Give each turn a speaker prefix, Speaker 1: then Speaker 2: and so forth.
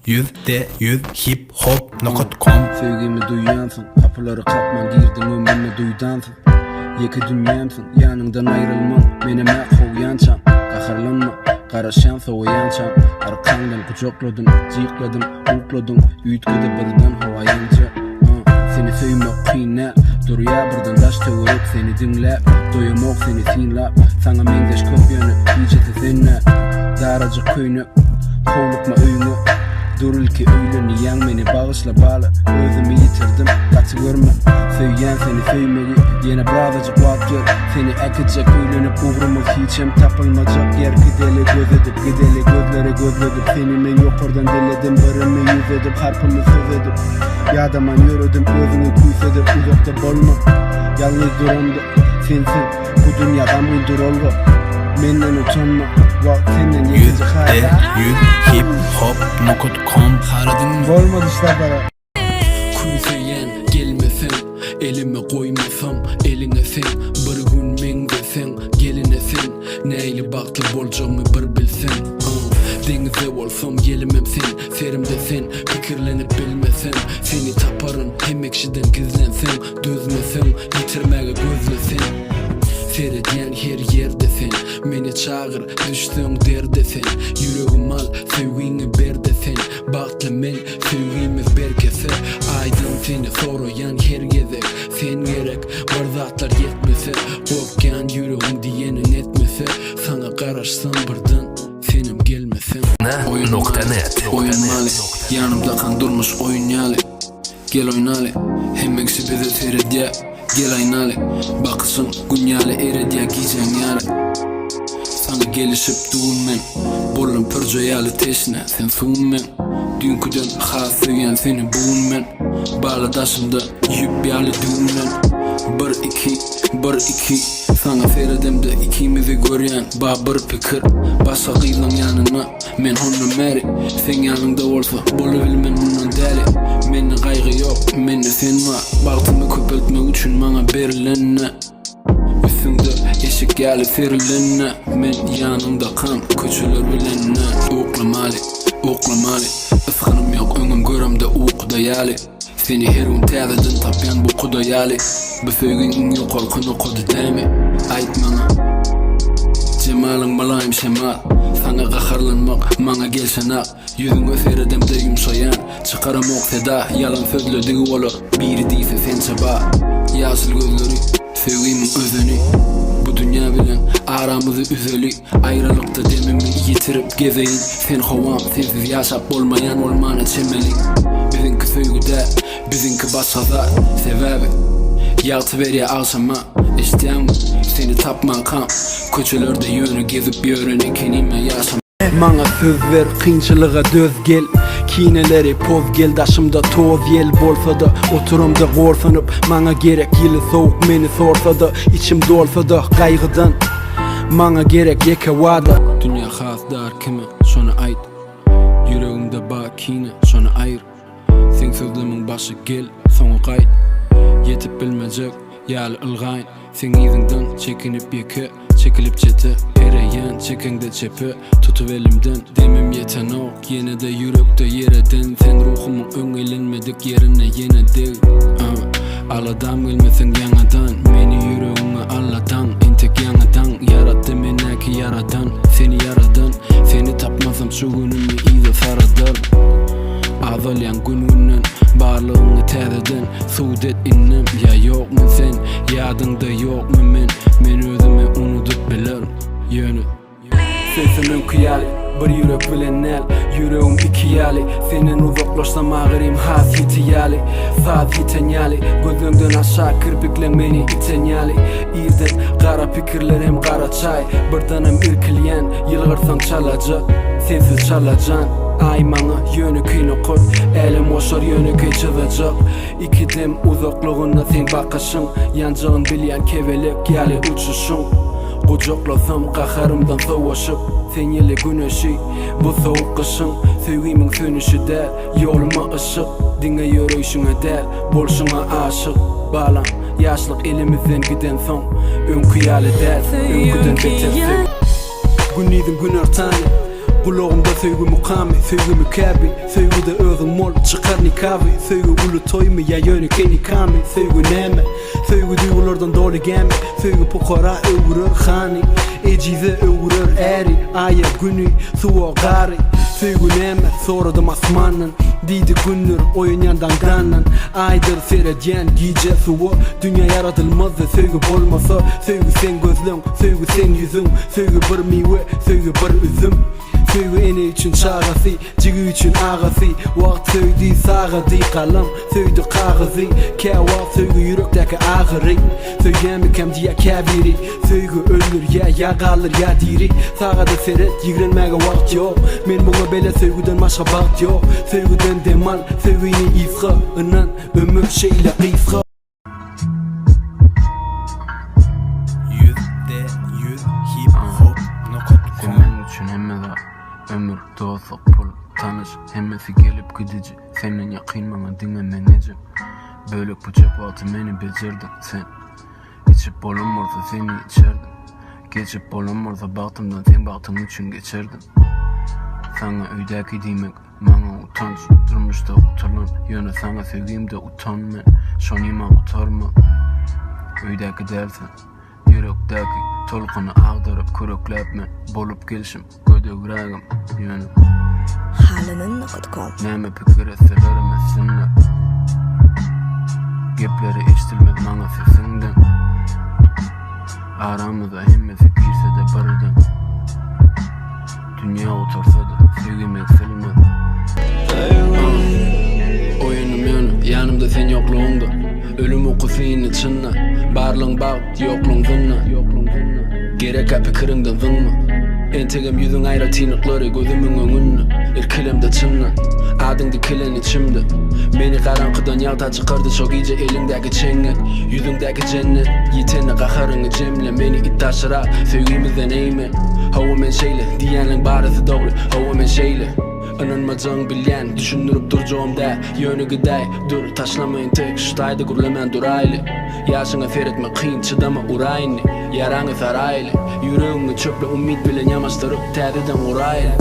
Speaker 1: %100 hiphop.com.
Speaker 2: Sevgimi duyansın, kapıları katman girdin ömrüme duydansın. Yeki dünyamsın, yanından ayrılmam, menime koyançam. Kaharlanma, karaşan soğuyançam. Arkandan kucakladım, cikladım, ukladım. Üytkede birden havayanca. Seni söymek kıyna, duruya birden daş teorip seni dinlep. Doyamok seni sinlap, sana mengeş köp yönü, iyiceti seninle. Daracık köyünü, kovlukma öyünü. Durulki öyleni yan beni bağışla bağlı. Özümü yitirdim, katı görme. Söyleyen seni söymeli, yine bağlıcık vak gör. Seni ekecek öylenip uğrumuz hiçem tapılmacak yer. Gideli göz edip, gideli gözlere gözledip. Senimi yok oradan diledim, barımı yüz edip. Harpımı söz edip, yadaman yürüdüm. Özünü kuys edip, uzakta bolma. Yalnız duramdı, sensin bu dünyadan uydur olgu. Menden utanma, vak senden yekecek hala.
Speaker 1: %100hiphop.com.
Speaker 2: Olmadı işte bana.
Speaker 3: Kuysayan gelmesen, elime koymasam eline sen. Bir gün men desen, geline sen. Neyle baktı bolcamı bir bilsen. Denize olsam gelimem sen, serimde sen. Fikirlenip bilmesem, seni taparın. Hem ekşiden gizlensem, dözmesem, yitirmeye gözlesen. Seyrediyen her yerde sen, meni çağır, düştüğün derde sen. Yüreğim al, sevgini ber de sen. Baktı men, sevgimiz berkese. Aydın seni soruyan her gezek. Sen gerek, var zatlar yetmese. Korkyan yüreğim diyenin etmese. Sana karışsam birden, senim gelmesem.
Speaker 1: Oyun.net.
Speaker 3: Oynamalı, yanımda kan durmuş oynayalı. Gel oynalı, hemen bize seyrediye. Gel aynalı, bakısın günyali erediye giyeceksin yarı. Sana gelişip doğum men, bolun pörcöyalı teşne sen suğun men. Dünküden xas söyleyen seni buğun men. Bağladasımda yüp yalı düğün men. Bir iki, sana seyredemde ikimizi göryen. Ba bir pikir, basa kıylan yanına. Men honum meri, sen yanında olsa bolu bilmen bundan deli. Menne kaygı yok, menne sen var. Baktımı köpeltmek üçün bana berilenine. Üstünde eşik gelip serilenine. Men yanımda kan, köçülür bilenine. Oklamalı, ıskınım yok önüm görümde uğuda yali. Seni her gün tezeden tapyan bu kuda yali. Bu söygün yok korkunu kodu demi. Ait bana cemalın malayım şemal. Sana kaharlanmak, bana gelsen ak. Yüzüngü seyredemde yumşayan. Çıkaramok seda, yalan sözlediği olur. Biri değilse sen çaba. Yaşıl gözleri, sevgimin özünü. Bu dünya bilen aramızı üzeli. Ayrılıkta demimi yitirip gezeyin. Sen hovam, sensiz yaşap olmayan olmana çemeli. Bizimki söygüde, bizimki başkaza. Sebebi yaltı veriye akşama. İsteyem seni tapman kam. Köçelerde yönü gezip yörüne kenime yaşam.
Speaker 2: Mana söz ver, kıyınçılığa döz gel. Kineleri poz gel, daşımda toz yel bolsa da. Oturumda gorsanıp, mana gerek yılı soğuk meni sorsa da. İçim dolsa da kaygıdan, mana gerek yeke vada.
Speaker 3: Dünya xas dar kime, şona ait. Yüreğimde bağ kine, şona ayır. Sen sözlümün başı gel, sonu kayıt. Yetip bilmeyecek, yal ılgayın. Sen izinden çekinip yeke, çekilip çete. Ereyen çekende çepe, tutup elimden. Demem yeten ok, yine de yürekte yereden. Sen ruhumun öngölenmedik yerine yine değil. Aladam gelmesen yanadan, meni yüreğime Allah'tan. Entek yanadan, yarattı menaki yaradan. Seni yaradan, seni tapmasam şu günümü iyice saradan. Azalyan gününden, bağlığını tezeden. Sudet innem, ya yok mu sen, yadında yok mu men. Men özüme unutup bilirim yönü.
Speaker 2: Sesin önküyali, bir yürek bilen el. Yüreğim iki yali, senin uzaklaşsam ağırım has yitiyali. Saz yiten yali, gözümden aşağı kirpiklen beni iten yali. İrden kara pikirler hem kara çay. Birdanem irkilyen, yılgırsan çalacak. Sensiz çalacan, ay mana yönü kıyını kod. Elim oşar yönü köy çizacak. İki dem uzaklığına sen bakışın. Yancağın bilyen kevelek yali uçuşun. Kucaklasam kaharımdan savaşıp. Sen yeli güneşi, bu soğuk kışın. Sevgimin sönüşü der, yoluma ışık. Dinge yürüyüşüne der, bolşuna aşık. Bağlan, yaşlık elimizden giden son. Önkü yali der, önküden bitersek. Gün idin gün artani,
Speaker 3: Kulağımda söygü mukami, söygü mükabi, söygü de özün mol çıkar nikabi, söygü ulu toymu ya yönü keni kami, söygü neme, söygü duygulardan dolu gemi, söygü pokora öğürür khani, ecize öğürür eri, aya günü suwa gari, söygü neme, soradım asmanın, didi günnür oyun yandan ganan, aydır seyredyen gece suwa, dünya yaratılmazdı söygü bolmasa, söygü sen gözlün, söygü sen yüzün, söygü bir miwe, söygü bir üzüm. Söygü eni üçün çağası, cigi üçün ağası, vakt söydü sağadı kalım, söydü kağızı, keva söygü yürekteki ağırı, söygemi kemciye kebiri, söygü ölür ya kalır ya diri, sağada seret yigrenmege vakt yok, men buna bele söygüden başka bakt yok, söygüden demal, söygüni ifra, inan ömür şeyle kıfra.
Speaker 1: %100hiphop.com
Speaker 2: Senin için hemme da ömür, dostluk, pul, tanış, hemmesi gelip gidici. Senin yakın bana dinlemenecim. Bölük bıçak vakti beni becerdin sen. İçip bulunmursa seni içerdin. Geçip bulunmursa baktımdan sen baktın için geçerdin. Sana öydeki demek bana utanç. Durmuşta utanın yöne sana sevdiğimde utanma. Şonima utarma. Öydeki dersen yürekteki tolkunu ağdırıp kuruklapma. Bolup gelişim gödögrağım yönü.
Speaker 4: Halının.com
Speaker 2: Neme pikir etselerime sinne. Gepleri eştilmez bana sesinden. Aramıza hemmesi girse de barıdan. Dünya otursa da sevgim eksilmez.
Speaker 3: Oyunum yönü, yanımda sen yokluğunda, ölüm okusuyun içinne, barlığın bağ, yokluğun zınna, gerek apı kırından zınma. Entegim yüzün ayra tinakları gözümün önünne, irkilemde çınna, adın dikilen içimde. Beni karanlıktan yalta çıkardı çok iyice elindeki çenge, yüzündeki cennet, yitene kaharını cemle, beni ittaşıra, sevgimizden eğme. Hava men şeyle, diyenlin barısı doğru, hava men şeyle. Inanmacağın bilyen, düşünürüp duracağımda yönü giday, dur taşlamayın tek şutayda gürlemen duraylı. Yaşına feretme kıyın, çıdama urayını, yaranı saraylı. Yüreğini çöple umid bilen yamaştırıp tədiden uraylı.